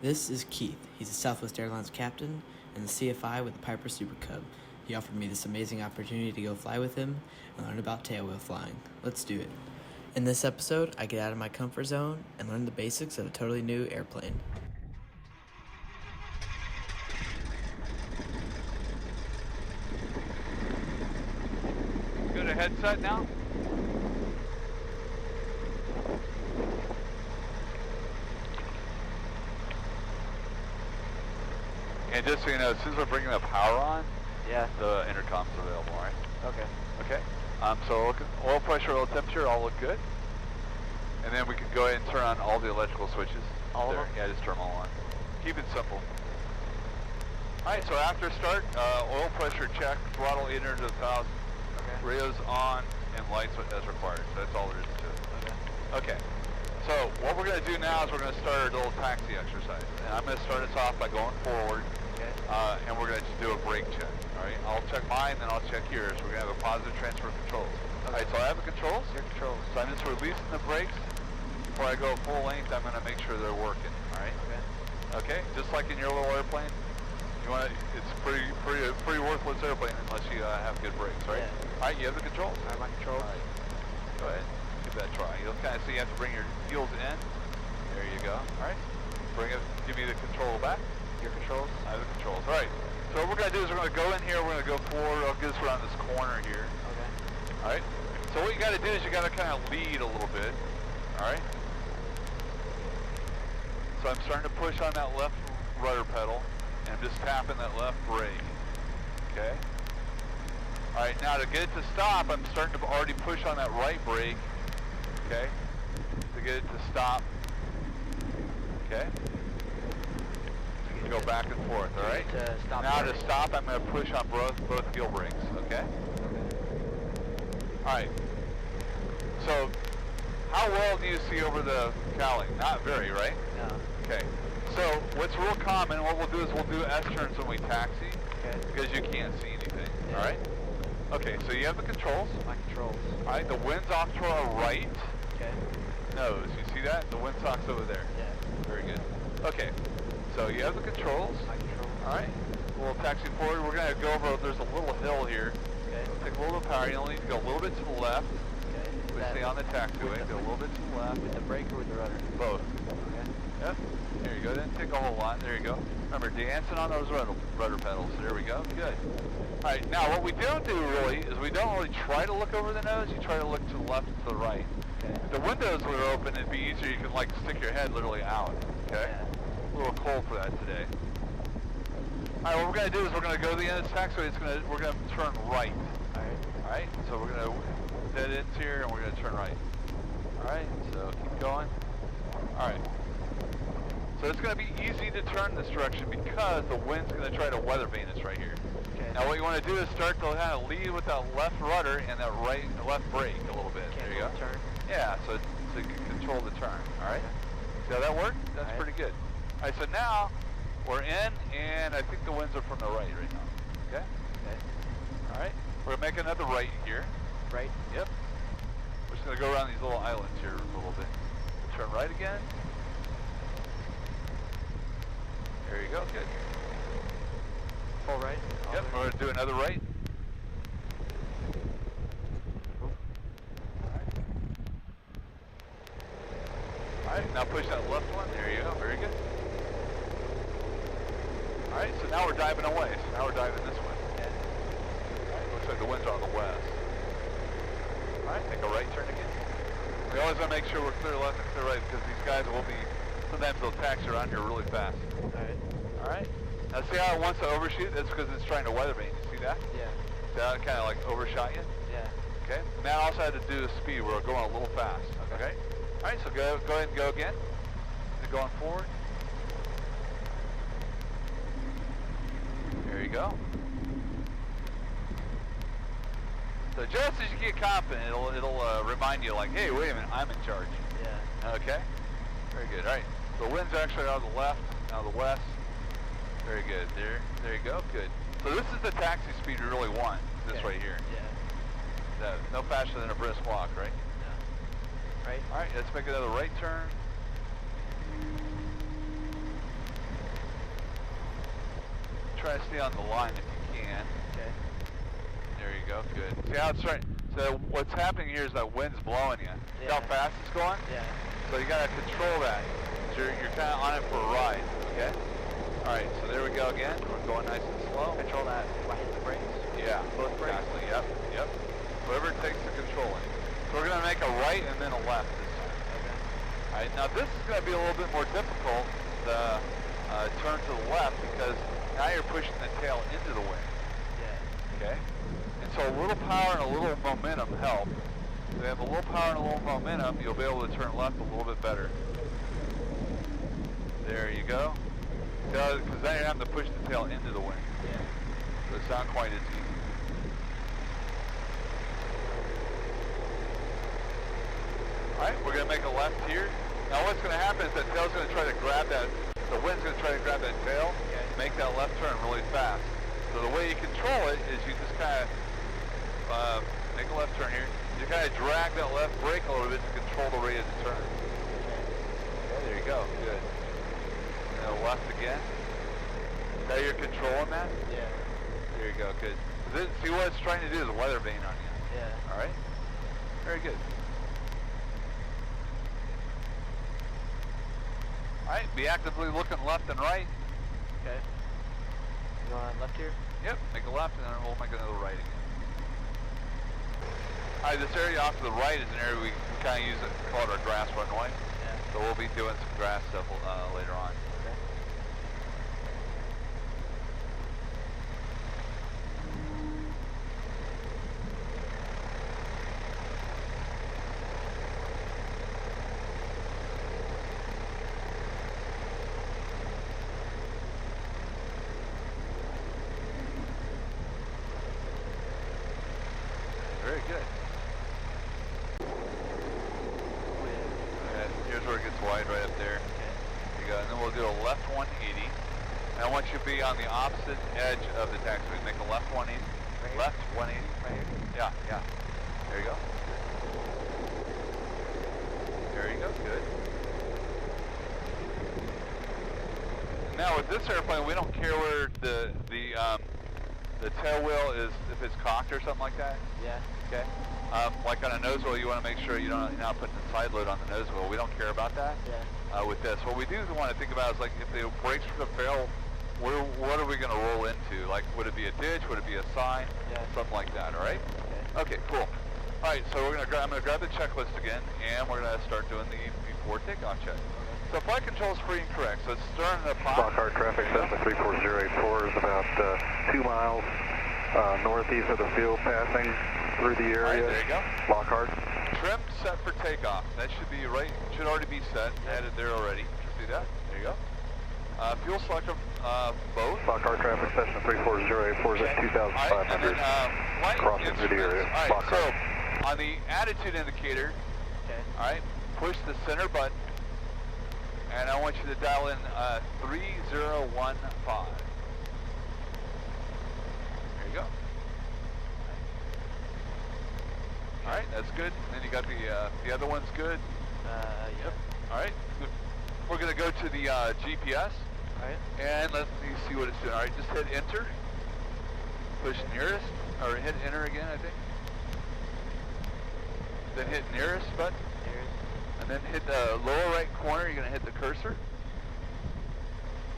This is Keith. He's a Southwest Airlines captain and the CFII with the Piper Super Cub. He offered me this amazing opportunity to go fly with him and learn about tailwheel flying. Let's do it. In this episode, I get out of my comfort zone and learn the basics of a totally new airplane. Go to headset now. And just so you know, as soon as we're bringing the power on, the intercom's available, right? Okay. Okay. So oil pressure, oil temperature, all look good. And then we can go ahead and turn on all the electrical switches. All there. of them? Yeah, just turn them all on. Keep it simple. All right, so after start, oil pressure check, throttle 800 to 1,000. Okay. Radios on and lights as required. So that's all there is to it. Okay. So what we're going to do now is we're going to start our little taxi exercise. And I'm going to start us off by going forward. Okay. And we're going to just do a brake check. All right. I'll check mine, then I'll check yours. We're going to have a positive transfer of controls. Okay. All right. So I have the controls. Your controls. So I'm just releasing the brakes. Before I go full length, I'm going to make sure they're working. All right. Okay. Okay. Just like in your little airplane, you want to. It's pretty worthless airplane unless you have good brakes, right? Yeah. All right. You have the controls. I have my controls. All right. Go ahead. Give that a try. You'll kind of see you have to bring your heels in. There you go. All right. Bring it. Give me the control back. Your controls. I have the controls. All right. So what we're going to do is we're going to go in here. We're going to go forward. I'll get us around this corner here. Okay. All right. So what you got to do is you got to kind of lead a little bit. All right. So I'm starting to push on that left rudder pedal, and I'm just tapping that left brake. Okay. All right. Now to get it to stop, I'm starting to already push on that right brake. Okay. To get it to stop. Okay. Go back and forth, all right? Now to stop, I'm going to push on both heel brakes, okay? All right. So, how well do you see over the cowling? Not very, right? No. Okay. So, what's real common, what we'll do is we'll do S-turns when we taxi, Okay. because you can't see anything, Yeah. all right? Okay, so you have the controls. My controls. All right, the wind's off to our right. Okay. Nose, you see that? The windsock's over there. Yeah. Very good. Okay, so you have the controls. My controls. All right, we'll taxi forward. We're going to go over, there's a little hill here. Okay. Take a little bit of power. You only need to go a little bit to the left. Okay. We stay on the taxiway. Go a little bit to the left. With the brake or with the rudder? Both. Okay. Yep. There you go. Didn't take a whole lot. There you go. Remember, dancing on those rudder pedals. There we go. Good. All right, now what we don't do really is we don't really try to look over the nose. You try to look to the left and to the right. Okay. If the windows were open, it'd be easier. You can like stick your head literally out. Okay. Yeah. A little cold for that today. All right, what we're going to do is we're going to go to the end of the taxiway. We're going to turn right. All right. All right, so we're going to dead ends here, and we're going to turn right. All right, so keep going. All right. So it's going to be easy to turn this direction because the wind's going to try to weather vane us right here. Okay. Now what you want to do is start to kind of lead with that left rudder and that left brake a little bit. Can't There you go. turn. Yeah, so you can control the turn. All right. See how that worked? That's All right. pretty good. All right, so now we're in, and I think the winds are from the right now. Okay? Okay. All right. We're going to make another right here. Right. Yep. We're just going to go around these little islands here a little bit. Turn right again. There you go. Good. Full right. All Yep. the We're way. going to do another right. All right, now push that left one. There you go. Very good. All right, so now we're diving away. So now we're diving this way. Okay. All right, looks like the winds are on the west. All right, take a right turn again. We always want to make sure we're clear left and clear right because these guys will be, sometimes they'll taxi around here really fast. All right. All right. Now see how it wants to overshoot? That's because it's trying to weather vane. You see that? Yeah. See how it kind of like overshot you? Yeah. Okay. Now also had to do the speed. We're going a little fast. Okay. All right. So go ahead and go again. And going forward. There you go. So just as you get confident, it'll remind you like, hey, wait a minute, I'm in charge. Yeah. Okay. Very good. All right. The wind's actually out of the left, out of the west. Very good. There you go. Good. So this is the taxi speed we really want. This Okay. right here. Yeah. No faster than a brisk walk, right? No. Right. All right. Let's make another right turn. try to stay on the line if you can. Okay. There you go, good. See how it's starting? So what's happening here is that wind's blowing you. See how fast it's going? Yeah. So you gotta control that. So you're kind of on it for a ride, okay? All right, so there we go again. We're going nice and slow. Control that. Do I hit the brakes? Yeah, Both brakes? exactly, yep. Whatever it takes to control it. So we're gonna make a right and then a left this time. Okay. All right, now this is gonna be a little bit more difficult to turn to the left because now you're pushing the tail into the wind. Yeah. Okay? And so a little power and a little momentum help. If you have a little power and a little momentum, you'll be able to turn left a little bit better. There you go. Because now you're having to push the tail into the wind. Yeah. So it's not quite as easy. Alright, we're going to make a left here. Now what's going to happen is that tail's going to try to grab that, the wind's going to try to grab that tail, make that left turn really fast. So the way you control it is you just kind of make a left turn here. You kind of drag that left brake a little bit to control the rate of the turn. Okay, there you go. Good. Now left again. Now you're controlling that? Yeah. There you go. Good. See what it's trying to do is weather vane on you. Yeah. All right? Very good. All right, be actively looking left and right. Okay. You going left here? Yep, make a left and then we'll make another right again. All right, this area off to the right is an area we kind of use it, call it our grass runway. Yeah. So we'll be doing some grass stuff later on. Okay. Very good. And here's where it gets wide right up there. There you go. And then we'll do a left 180. And I want you to be on the opposite edge of the taxiway. Make a left 180. Right Left 180. Right here? Yeah. There you go. There you go. Good. Now with this airplane, we don't care where the tail wheel is, if it's cocked or something like that. Yeah. Okay. Like on a nose wheel, you want to make sure you're not putting a side load on the nose wheel. We don't care about that. Yeah. With this, what we do want to think about is like if the brakes were to fail, what are we going to roll into? Like, would it be a ditch? Would it be a sign? Yeah. Something like that. All right. Okay. Okay. Cool. All right. So I'm going to grab the checklist again, and we're going to start doing the before takeoff check. So flight control is free and correct. So it's stern and upon. Lockhart traffic, Cessna 34084 is about 2 miles northeast of the field, passing through the area. All right, there you go. Lockhart. Trim set for takeoff. That should be right. Should already be set. Added there already. See that? There you go. Fuel selector, both. Lockhart traffic, Cessna 34084 is at 2,500. Crossing through the area. All right, Lockhart. so on the attitude indicator, Okay. all right, push the center button, and I want you to dial in 3015. There you go. All right, that's good. And then you got the other one's good. Yep. All right, we're going to go to the GPS, All right. and let's see what it's doing. All right, just hit enter, push nearest, or hit enter again, I think. Then hit nearest button, and then hit the lower right corner, you're going to hit the cursor.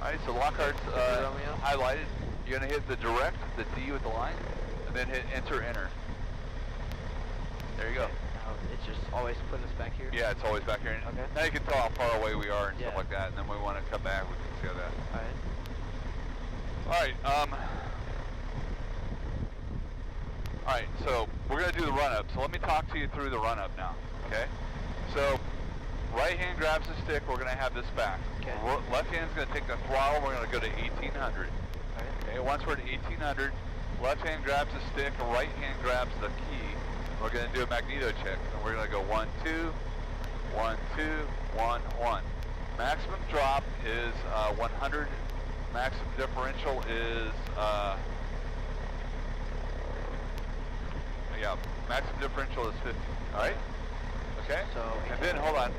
All right, so Lockhart's highlighted. You're going to hit the direct, the D with the line, and then hit enter. There you go. Now it's just always putting us back here? Yeah, it's always back here. Okay. Now you can tell how far away we are and Yeah. stuff like that, and then we want to come back, we can see that. Alright. All right, so we're going to do the run-up. So let me talk to you through the run-up now, okay? So right hand grabs the stick, we're going to have this back. Okay. Left hand's going to take the throttle, we're going to go to 1800. Alright. Okay, once we're at 1800, left hand grabs the stick, right hand grabs the key. We're going to do a Magneto check, and we're going to go 1, 2, 1, 2, 1, 1. Maximum drop is 100. Maximum differential is, maximum differential is 50. All right? Okay? So, and then, hold on.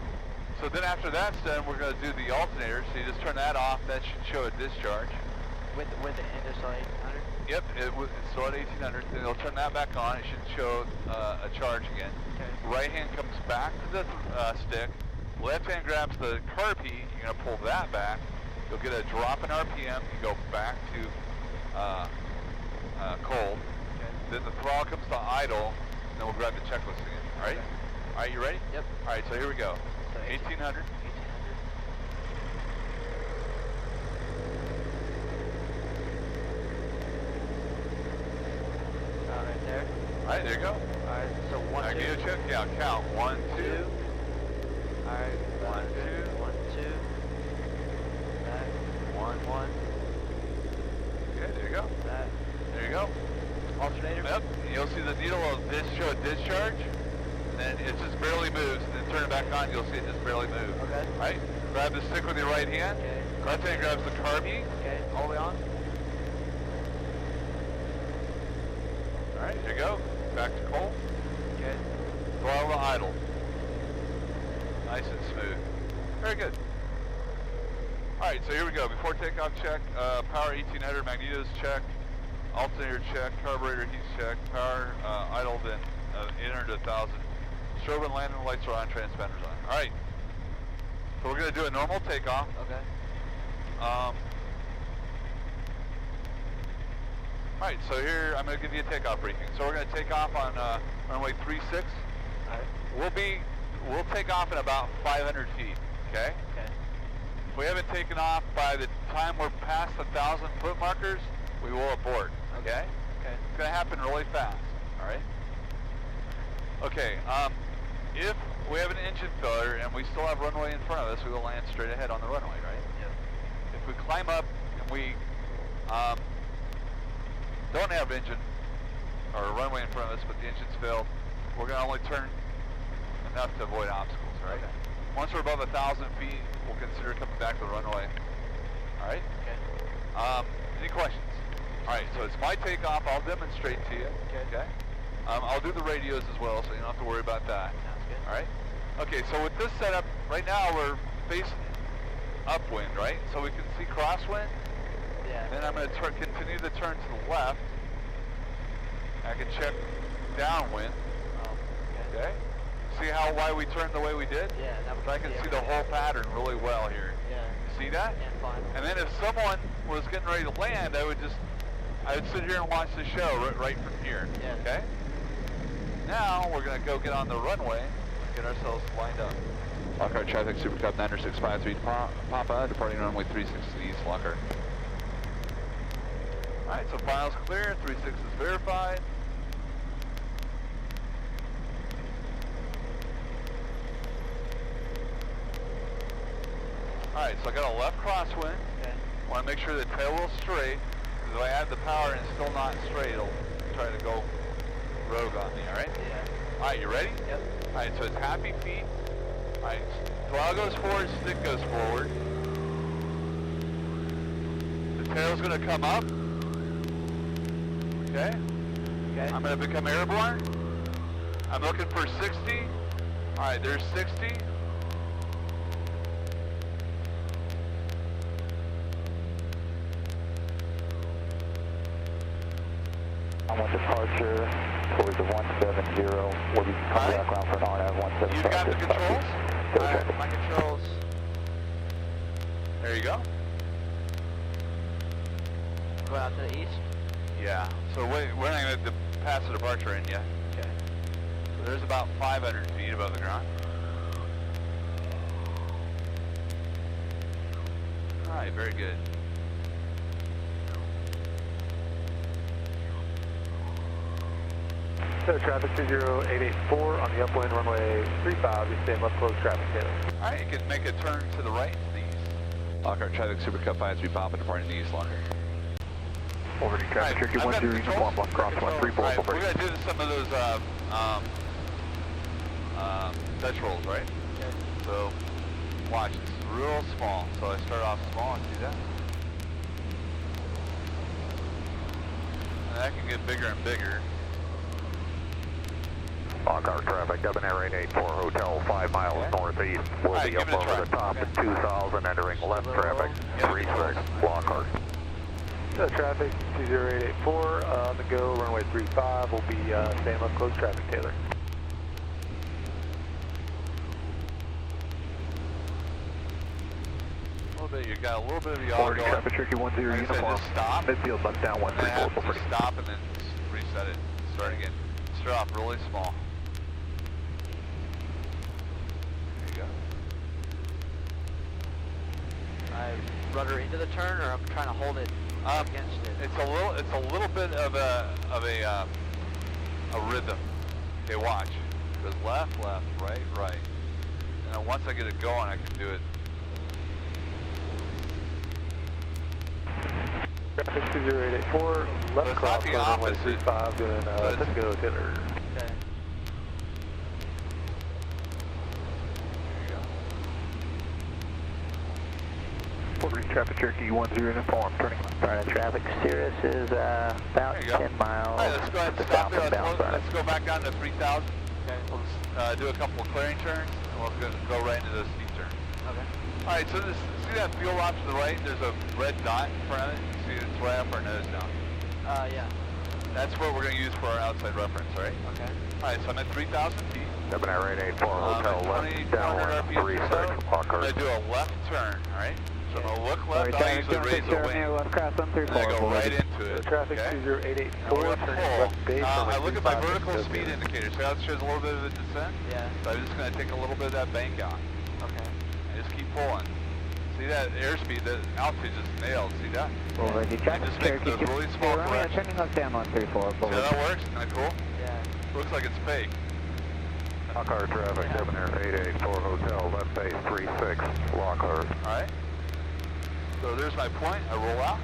So then after that's done, we're going to do the alternator. So you just turn that off. That should show a discharge. With the Intercell 1800? Yep, it's still at 1800. Then they'll turn that back on. It should show a charge again. Okay. Right hand comes back to the stick. Left hand grabs the carb heat. You're going to pull that back. You'll get a drop in RPM. You go back to cold. Okay. Then the throttle comes to idle. And then we'll grab the checklist again. All right? Okay. All right, you ready? Yep. All right, so here we go. So 1800. 1800. Right there. All right, there you go. Alright, so 1, 2. Magneto check. Yeah, count. 1, 2. Alright, 1, 2. 1, 2. That. 1, 1. Okay, there you go. That. There you go. Alternator? Yep. You'll see the needle will show a discharge. And then it just barely moves. And then turn it back on. You'll see it just barely move. Okay. All right. Grab the stick with your right hand. Okay. Left hand grabs the carb heat. Okay, all the way on. All right. There you go. Back to cold. Okay. Throttle to idle. Nice and smooth. Very good. All right, so here we go. Before takeoff check, power 1800, Magneto's check, alternator check, carburetor heat check, power idled and 800 to 1000. Strobe and landing lights are on, transponders on. All right. So we're going to do a normal takeoff. Okay. All right, so here I'm going to give you a takeoff briefing. So we're going to take off on runway 36. Alright. We'll take off in about 500 feet. Okay. Okay. If we haven't taken off by the time we're past the 1,000 foot markers, we will abort. Okay. Okay. It's going to happen really fast. All right. Okay. If we have an engine failure and we still have runway in front of us, we will land straight ahead on the runway, right? Yep. If we climb up and we don't have engine or runway in front of us, but the engine's failed, we're going to only turn enough to avoid obstacles, right? Okay. Once we're above 1,000 feet, we'll consider coming back to the runway. All right? Okay. Any questions? All right, so it's my takeoff. I'll demonstrate to you. Okay. I'll do the radios as well, so you don't have to worry about that. Sounds good. All right? Okay, so with this setup, right now we're facing upwind, right? So we can see crosswind. Yeah. Then I'm going to continue to turn to the left. I can check downwind. Oh, Okay? See why we turned the way we did? Yeah, that would So I can see the whole pattern really well here. Yeah. See that? And fun. And then if someone was getting ready to land, I would sit here and watch the show right from here. Yeah. Okay? Now we're going to go get on the runway and get ourselves lined up. Lockhart traffic, Super Cub 9653 Papa, departing runway 36 east, Lockhart. Alright, so file's clear, 36 is verified. Alright, so I got a left crosswind. Okay. Want to make sure the tailwheel's straight, because if I add the power and it's still not straight, it'll try to go rogue on me, alright? Yeah. Alright, you ready? Yep. Alright, so it's happy feet. Alright, throttle goes forward, stick goes forward. The tail's going to come up. Okay? Okay. I'm going to become airborne. I'm looking for 60. Alright, there's 60. On departure towards the 170. We'll be coming back around for an hour and a half, 175. You've got the controls? Alright, my controls. There you go. Go out to the east. Yeah. So we're not going to pass the departure in yet. Okay. So there's about 500 feet above the ground. Alright, very good. So traffic 20884 on the upwind runway 35, you stay in left close traffic data. Alright, you can make a turn to the right to the east. Lockhart traffic, Super Cub 53 Papa, departing the east, Lockhart. Overhead traffic, Cherokee 10, 1 cross 134. Alright, we're going to do some of those Dutch rolls, right? Okay. So, watch, it's real small. So I start off small and see that. And that can get bigger and bigger. Lockhart traffic, Debonair 884 Hotel, 5 miles northeast. We'll Alright, be up give it a over try. the top at 2000, entering left traffic, Yep. 36, Lockhart. Traffic 20884 on the go, runway 35. We'll be staying left close traffic, Taylor. You got a little bit of yaw going. Traffic Cherokee 10 uniform. Just stop. Midfield left down 134. Just stop and then reset it. Start again. Start off really small. There you go. I rudder into the turn, or I'm trying to hold it against it. It's a little bit of a rhythm. Okay, watch. It goes left, left, right, right. And then once I get it going, I can do it. Traffic 20884, left cross, runway 35, doing go Taylor. Okay. Traffic Cherokee 10 uniform, turning left. Alright, traffic Cirrus is about 10 miles. All right, let's go ahead and stop here. Let's go back down to 3,000. Okay. We'll just do a couple of clearing turns, and we'll go right into those steep turns. Okay. All right, so see that fuel off to the right? There's a red dot in front of it. You see it's right up our nose now. Yeah. That's what we're going to use for our outside reference, all right? Okay. All right, so I'm at 3,000 feet. 7884, hotel left, down 36, I'm going to do a left turn, all right? So I'm going to look left, I usually raise the wing, left cross and then I go right into it, Traffic okay? 20884, turning left base. I look at my vertical speed indicator, so that shows a little bit of a descent. Yeah. So I'm just going to take a little bit of that bank out. Okay. And just keep pulling. See that airspeed, the altitude just nailed, see that? Over the And just make those really small corrections. turning left down 134. See how that works? Kind of cool? Yeah. Looks like it's fake. Lockhart traffic, 7884, hotel left base 36, Lockhart. Alright. So there's my point, I roll out.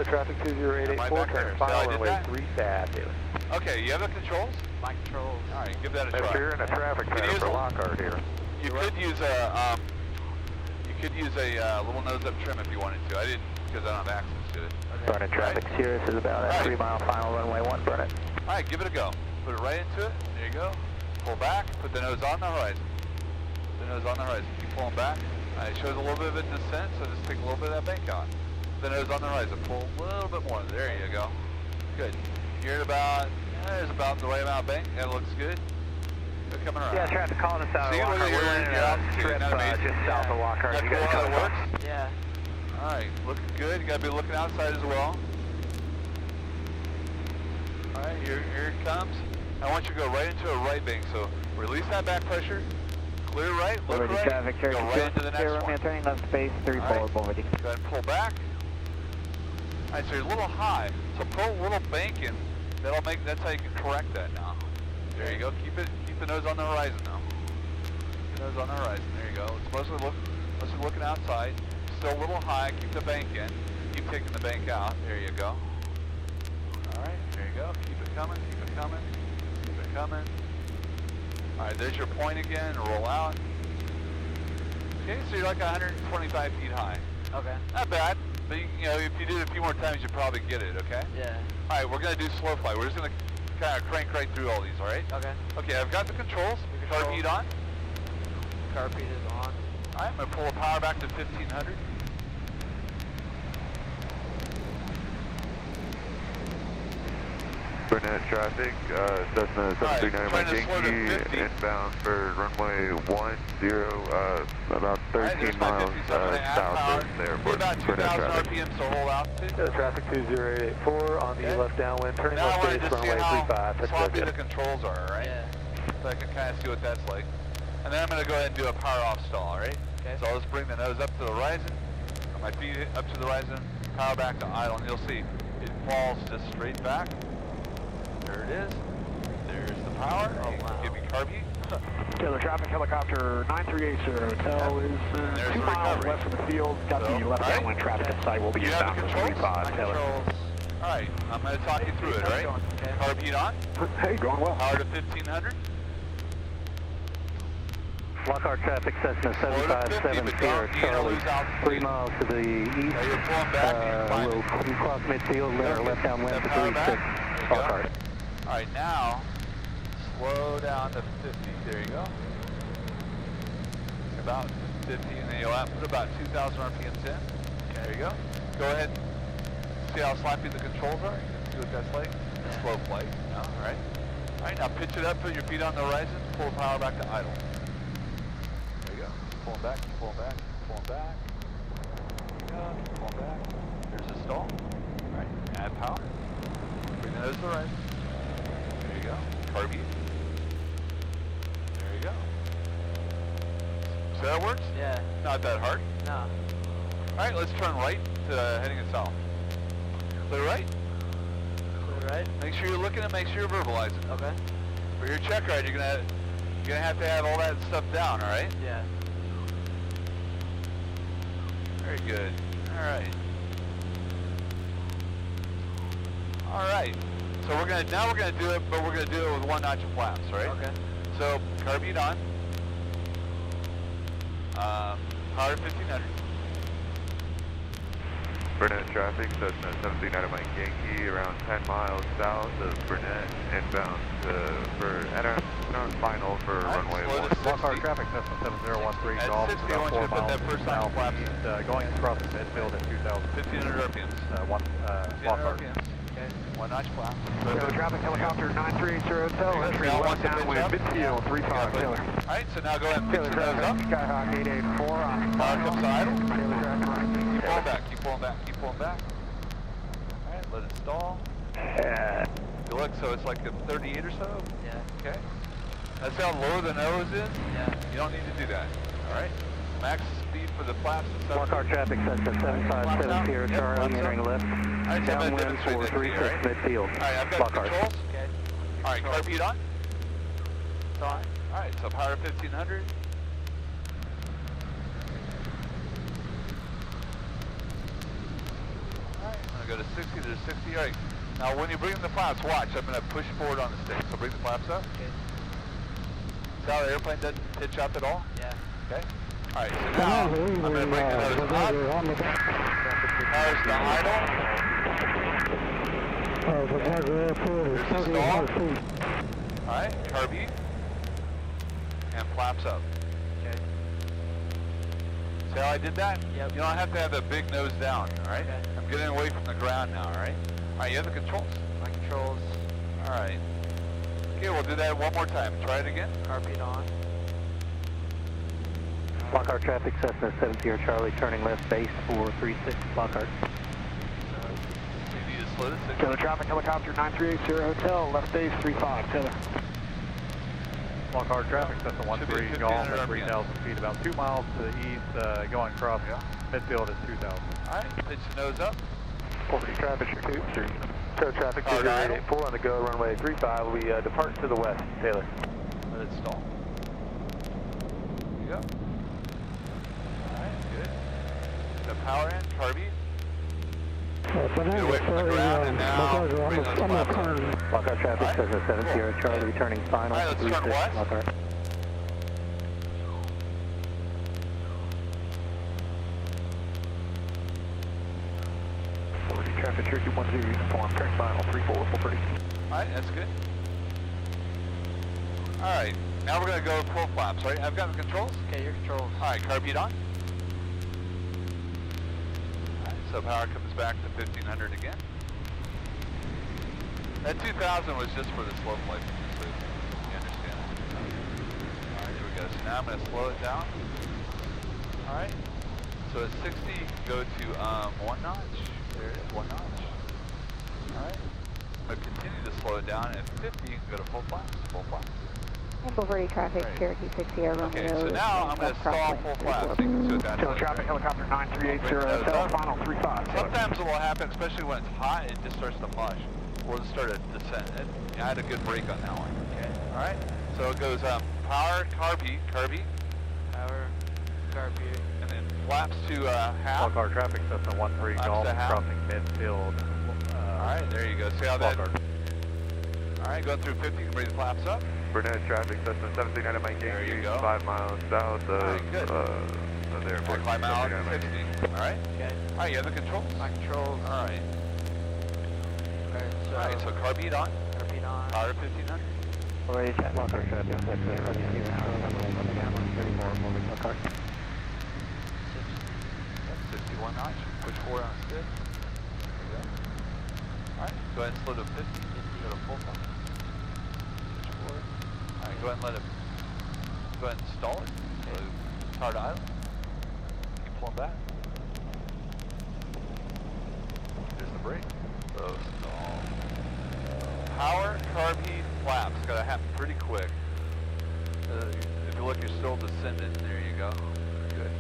Traffic 20884, turn final runway 35, Taylor. Okay, you have the controls? My controls. Alright, give that a try. If you're in a traffic center for Lockhart here. You could use a little nose-up trim if you wanted to. I didn't, because I don't have access to it. Starting traffic Cirrus is about a 3 mile final runway 1, burn it. Alright, give it a go. Put it right into it. There you go. Pull back, put the nose on the horizon. The nose on the horizon. Keep pulling back. It shows a little bit of a descent, so just take a little bit of that bank out. The nose on the horizon. Pull a little bit more. There you go. Good. You're at about, there's about the right amount of bank. That looks good. They're coming around. Yeah, traffic calling us out See, of look Lockhart. at We're your landing at a altitude. strip just south of Lockhart. That's You cool guys how coming that up? works? Yeah. Alright, looking good. You gotta be looking outside as well. Alright, here it comes. I want you to go right into a right bank, so release that back pressure, clear right, look Over the right, traffic go Cherokee right into the next one. turning left base 34, Alright. over the. Go ahead and pull back. Alright, so you're a little high, so pull a little bank in. That's how you can correct that now. There you go, keep the nose on the horizon now. Keep the nose on the horizon, there you go. It's mostly looking outside, still a little high, keep the bank in, keep taking the bank out, there you go. Alright, there you go, keep it coming, keep it coming, keep it coming. Alright, there's your point again, roll out. Okay, so you're like 125 feet high. Okay. Not bad, but you know, if you did it a few more times, you'd probably get it, okay? Yeah. Alright, we're going to do slow fly. We're just going to kind of crank right through all these, alright? Okay. Okay, I've got the controls. Carb heat on. Carb heat is on. Alright, I'm going to pull the power back to 1500. Burnett traffic, Cessna 739 Yankee, inbound for runway 10, about 13 miles south of the airport. About 2,000 RPM, so hold out. Traffic 20884 on the left downwind, turning Now I left wanted base to see runway how 35. That's sloppy good. the controls are, right? Yeah. So I can kind of see what that's like. And then I'm going to go ahead and do a power off stall, alright? Okay. So I'll just bring the nose up to the horizon, my feet up to the horizon, power back to idle, and you'll see it falls just straight back. There it is. There's the power. Oh, wow. Give me carb heat. Taylor traffic helicopter 9380 hotel is There's 2 the miles recovery. west of the field. Got So, the left right? downwind traffic at site. Will be You have inbound the for controls? 35, Taylor. Alright, I'm going to talk you through it, alright? Okay. Carb heat on. Hey, going well. Power to 1500. Lockhart traffic Cessna 757 Sierra Charlie, 3 miles to the east. Now you're pulling back. We'll cross midfield, left downwind to 36, Lockhart. Alright, now slow down to 50. There you go. About 50, and then you'll put about 2,000 RPMs in. There you go. Go ahead. See how sloppy the controls are? See what that's like? Slow flight. No, alright. Alright, now pitch it up, put your feet on the horizon, pull the power back to idle. There you go. Keep pulling back, keep pulling back, keep pulling back. There you go, keep pulling back. There's a stall. Alright, add power. Bring the nose to the right. There you go. Carbine. There you go. So that works? Yeah. Not that hard. No. Alright, let's turn right to heading south. Clear right? Clear right? Make sure you're looking and make sure you're verbalizing. Okay. For your check ride, you're gonna have to have all that stuff down, alright? Yeah. Very good. Alright. Alright. So we're gonna do it, but we're gonna do it with 1 notch of flaps, right? Okay. So carbine on. Power 1500. Burnett traffic, Cessna 17 out of Mike Yankee, around 10 miles south of Burnett, inbound at our final for runway 1. Lockhart traffic, Cessna 7013, At Golf, 60, I about want 4 you to put miles that first line of flaps southeast, going across the midfield at 1500 RPMs. 2000, Lockhart. RPMs. Okay. 1 notch flap. Traffic, helicopter 938 Hotel, entry Now west once it downwind, picks up. midfield 35, Taylor. Alright, so now go ahead and pitch Taylor the nose up. traffic, Skyhawk 884 on Power comes to idle. Taylor traffic right. Keep pulling back, keep pulling back, keep pulling back. Alright, let it stall. Good look, so it's like a 38 or so? Yeah. Okay. That's how low the nose is? Yeah. You don't need to do that. Alright. Max speed for the flaps is 7. Lockhart traffic, Cessna 757 Sierra Charlie, entering left. Alright, so I'm going to Downwind demonstrate that to you, 436 alright? midfield. Alright, I've got Lockhart. controls. Okay. Alright, carbine on. It's on. Alright, so power 1500. Alright, I'm going to go to 60 to 60. Alright, now when you bring the flaps, watch, I'm going to push forward on the stick. So bring the flaps up. Okay. See how the airplane doesn't pitch up at all? Yeah. Okay. Alright, so now I'm going to bring the nose up. Powers to idle. Here's the stall. Alright, carbine. And flaps up. Okay. See how I did that? Yep. You don't have to have the big nose down, alright? Okay. I'm getting away from the ground now, alright? Alright, you have the controls. My controls. Alright. Okay, we'll do that one more time. Try it again. Carbine on. Lockhart traffic, Cessna 70 Charlie, turning left, base 436, Lockhart. So you need to slow this. Taylor traffic, helicopter 938 Hotel, left base 35, Taylor. Lockhart traffic, Cessna 13 Golf at 3,000 feet, about 2 miles to the east, going across midfield at 2,000. Alright, pitch the nose up. 40 traffic, Scoop, Taylor traffic, 0884 on the go, runway 35, we depart to the west, Taylor. Let it stall. There you go. Alright, good. The power end, carbine. Get away from the ground and now bring those flaps up. Lockhart traffic, Cessna 70 Charlie, returning final, Alright, let's turn 36, west. Lockhart. Traffic, Cherokee 10 uniform, turn final, 34, 430. Alright, that's good. Alright, now we're going to go full flaps, right? I've got the controls. Okay, your controls. Alright, carbine on. Alright, so power comes back to 1500 again. That 2000 was just for the slow flight, so you understand it. Alright, here we go. So now I'm going to slow it down. Alright, so at 60, you can go to 1 notch. There it is, 1 notch. Alright, I'm going to continue to slow it down. At 50, you can go to full flaps, full flaps. Over traffic, Right. Cherokee 6 Sierra Okay, Romeo. so now I'm going to stall full flaps so you can see what that's Taylor like. traffic, helicopter 938 Hotel, final 35. Sometimes what will happen, especially when it's hot, it just starts to mush. Or it'll start a descent. I had a good break on that one. Okay. Alright, so it goes power, carbine, Power. Carbine. and then flaps to half. Lockhart traffic, Cessna 13 Flaps Golf, to half. crossing midfield. Alright, there you go. See how that... Lockhart. Alright, going through 50, you can bring the flaps up. Burnett traffic, Cessna 17 out of Mike There you Yankee, go. 5 miles south Alright, good. of the airport. Climb out, 17 out of Mike 60. Alright. Okay. Alright, you have the controls. My controls. Alright. Alright, so. Alright, so carbine on. Carbine on. Power 1500. Lockhart traffic, Cessna 34, moving Lockhart. 61 notch. Push forward on stick. There you go. Go ahead and slow to 50. Go to full stop. Alright, go ahead and let it, go ahead and stall it. So it's hard to idle. Keep pulling back. There's the brake. So stall. Power, carb heat, flaps. Gotta happen pretty quick. If you look, you're still descending. There you go. Good.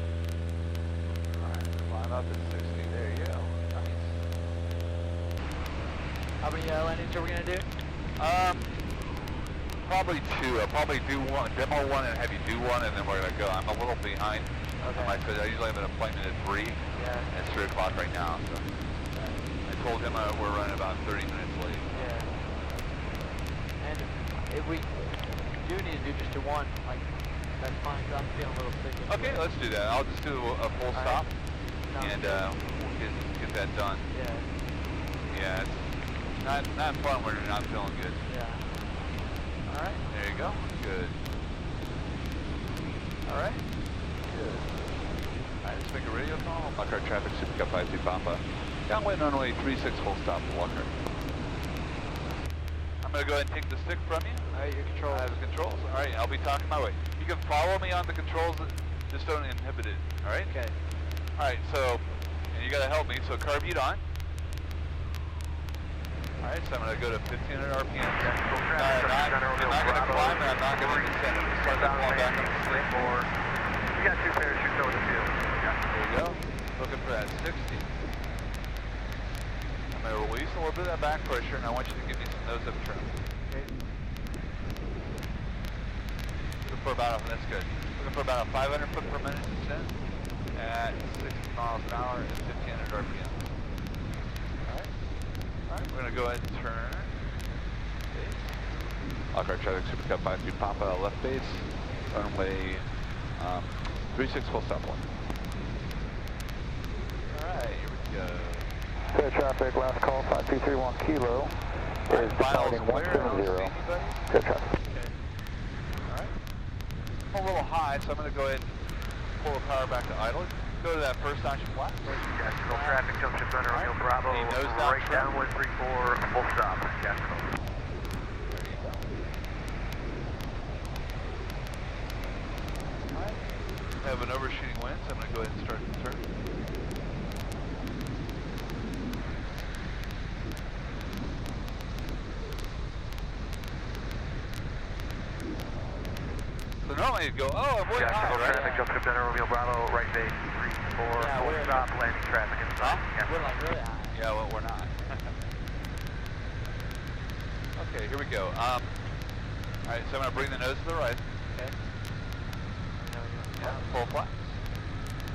Alright, climb up at 60. There you go. Nice. How many landings are we gonna do? Probably 2. I'll probably do one, demo one, and have you do one, and then we're gonna go. I'm a little behind. Okay. I usually have an appointment at 3. Yeah. And it's 3 o'clock right now. So I told him we're running about 30 minutes late. Yeah. And if we do need to do just a one, like, that's fine, 'cause I'm feeling a little sick. Okay, let's do that. I'll just do a full stop, and we'll get that done. Yeah. Yeah, it's not fun when you're not feeling good. Yeah. All right. There you go. Good. All right. Good. All right, let's make a radio call. Walker traffic, Super Cub 53 Papa. Downwind runway 36, full stop to Walker. I'm going to go ahead and take the stick from you. All right, your controls. I have the controls. All right, I'll be talking my way. You can follow me on the controls, just don't inhibit it. All right? Okay. All right, so, and you got to help me, so carb heat on. All right, so I'm going to go to 1500 RPM. I'm not going to climb, and I'm not going to descend. I'm going to start that wall back on the stick. We got 2 parachutes over the field. There you go. Looking for that 60. I'm going to release a little bit of that back pressure, and I want you to give me some nose up trim. Okay. Looking for about, that's good. Looking for about a 500 foot per minute descent at 60 miles an hour at 1500 RPM. Alright, we're going to go ahead and turn. Lockart traffic, Super Cub 53 Papa, left base, runway 36, full stop 1. Alright, here we go. Clear traffic, last call, 5231 Kilo. Is departing 170. Clear traffic. Okay. Alright. I'm a little high, so I'm going to go ahead and pull the power back to idle. Go to that first option flat. Jacksonville traffic, junction center, O'Neill Bravo, right down 134, full stop, Jacksonville. There you go. Alright. I have an overshooting wind, so I'm going to go ahead and start the turn. So normally you'd go, oh, I'm way high, right? Traffic, junction center, O'Neill Bravo, right base, 34, Yeah, full we're stop, landing traffic inside. We're like really high. Yeah, well, we're not. Okay, here we go. Alright, so I'm going to bring the nose to the right. Okay. Yeah, full flaps.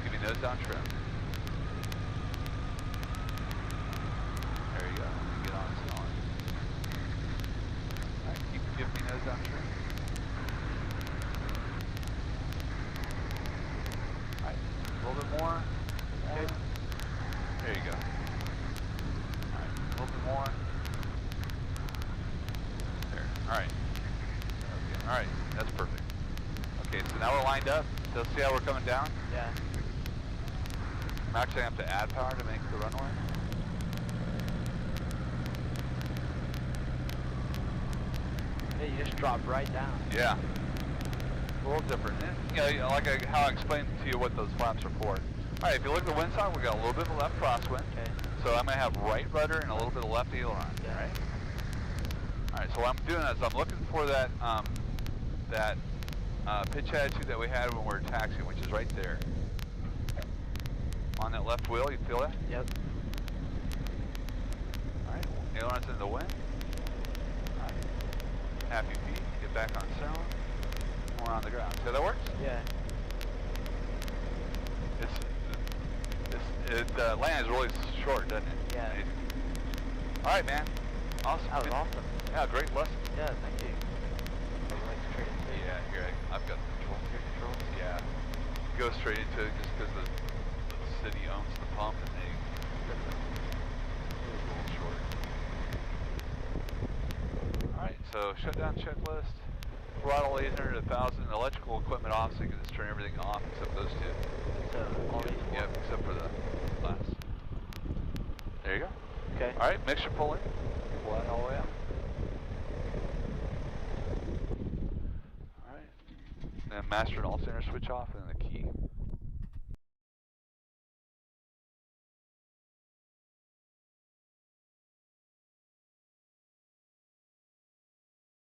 Give me nose down trim. There you go. Get on and on. Alright, keep giving me nose down trim. Alright, a little bit more. Okay. There you go. Alright, a little bit more. There. Alright. Okay. Alright, that's perfect. Okay, so now we're lined up. So see how we're coming down? Yeah. I'm actually going to have to add power to make the runway. Hey, you just dropped right down. Yeah. A little different. And, you know, like how I explained to you what those flaps are for. Alright, if you look at the wind side, we got a little bit of left crosswind. Okay. So I'm going to have right rudder and a little bit of left aileron. Yeah. Alright? Alright, so what I'm doing is I'm looking for that pitch attitude that we had when we were taxiing, which is right there. On that left wheel, you feel that? Yep. Alright, ailerons in the wind. Alright. Happy feet, get back on center. We're on the ground. See how that works? Yeah. It lands really short, doesn't it? Yeah. Alright, man. Awesome. That was awesome. Yeah, great lesson. Yeah, thank you. Yeah, here, I've got the control. Your controls? Yeah. Go straight into it just because the city owns the pump and they it was a little short. Alright, so shutdown checklist. Throttle 800 to 1,000. Electrical equipment off, so you can just turn everything off except those two. So, all these Yep, except for the glass. There you go. Okay. Alright, mixture pull in. Flat all the way out. Alright. And master and alternator switch off and then the key.